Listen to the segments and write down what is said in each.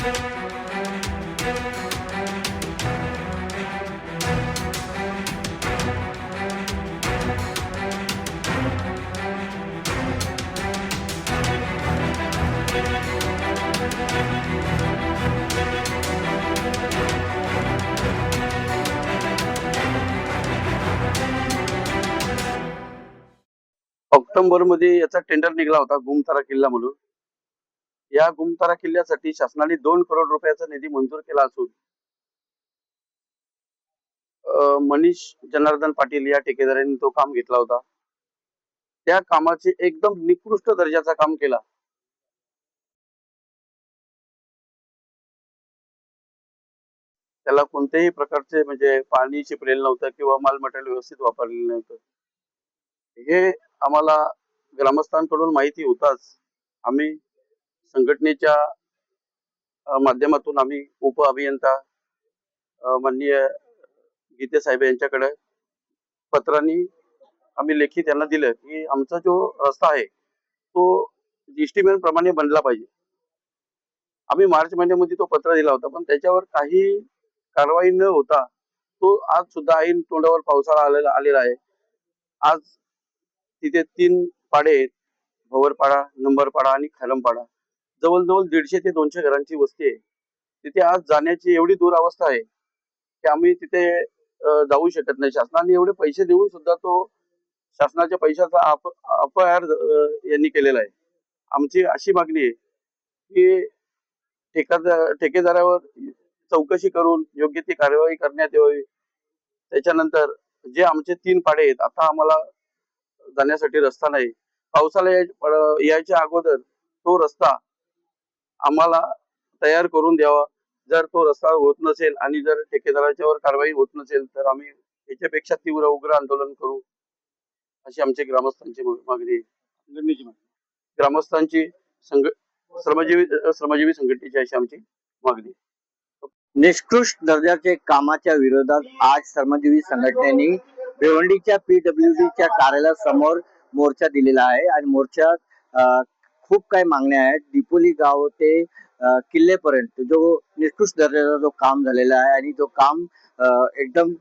October मध्ये याचा tender निघाला होता गुमतारा किल्ला म्हणून. या गुमतारा किल्ल्यासाठी शासनाने 2 करोड रुपयाचा निधी मंजूर केला असून मनीष जनार्दन पाटील या ठेकेदारांनी तो काम घेतला होता. त्या कामाचे एकदम निकृष्ट दर्जाचा काम केला. त्याला कोणत्याही प्रकारचे म्हणजे पाणी शिपलेलं नव्हतं किंवा माल मटेरियल व्यवस्थित वापरलेलं नव्हतं. हे आम्हाला ग्रामस्थांकडून माहिती होताच आम्ही संघटनेच्या माध्यमातून आम्ही उप अभियंता माननीय गीते साहेब यांच्याकडे पत्रांनी आम्ही लेखी त्यांना दिलं की आमचा जो रस्ता आहे तो इस्टिमेट प्रमाणे बनला पाहिजे. आम्ही मार्च महिन्यामध्ये तो पत्र दिला होता, पण त्याच्यावर काही कारवाई न होता तो आज सुद्धा ऐन तोंडावर पावसाळा आलेला आहे. आज तिथे 3 पाडे आहेत, भवरपाडा, नंबरपाडा आणि खालमपाडा. जवळजवळ 150 ते 200 घरांची वस्ती आहे. तिथे आज जाण्याची एवढी दुरावस्था आहे की आम्ही तिथे जाऊ शकत नाही. शासनाने एवढे पैसे देऊन सुद्धा तो शासनाच्या पैशाचा अपहार यांनी केलेला आहे. आमची अशी मागणी आहे की ठेकेदारावर चौकशी करून योग्य ती कार्यवाही करण्यात यावी. त्याच्यानंतर जे आमचे 3 पाडे आहेत, आता आम्हाला जाण्यासाठी रस्ता नाही. पावसाला यायच्या अगोदर तो रस्ता आम्हाला तयार करून द्यावा. जर तो रस्ता होत नसेल आणि जर ठेकेदाराच्यावर कारवाई होत नसेल तर आम्ही याच्यापेक्षा तीव्र उग्र आंदोलन करू, अशी आमची ग्रामस्थांची मागणी आहे. ग्रामस्थांची श्रमजीवी संघटनेची अशी आमची मागणी. निकृष्ट दर्जाचे कामाच्या विरोधात आज श्रमजीवी संघटनेने भिवंडीच्या PWDच्या कार्यालयासमोर मोर्चा दिलेला आहे आणि मोर्चात खूप काही मागण्या आहेत. डिपोली गाव ते किल्ल्यापर्यंत जो निकृष्ट दर्जाचा जो काम झालेला आहे आणि तो काम एकदम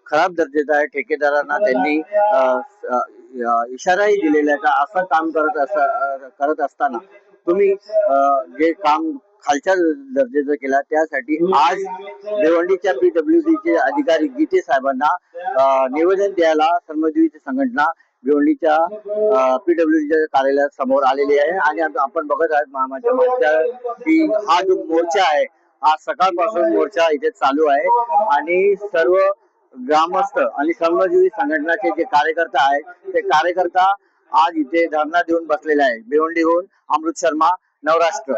खराब दर्जाचा आहे. ठेकेदारांना त्यांनी इशाराही दिलेला आहे का असं काम करत असताना तुम्ही जे काम खालच्या दर्जाचं केला, त्यासाठी आज भिवंडीच्या PWDचे अधिकारी गीते साहेबांना निवेदन द्यायला श्रमजीवी संघटना भिवंडीच्या PWDच्या कार्यालयासमोर आलेली आहे. आणि आपण बघत आहात मामाच्या मागच्या की हा जो मोर्चा आहे हा सकाळपासून मोर्चा इथे चालू आहे आणि सर्व ग्रामस्थ आणि श्रमजीवी संघटनाचे जे कार्यकर्ता आहेत ते कार्यकर्ता आज इथे धरणा देऊन बसलेले आहे. भिवंडीहून अमृत शर्मा, नवराष्ट्र.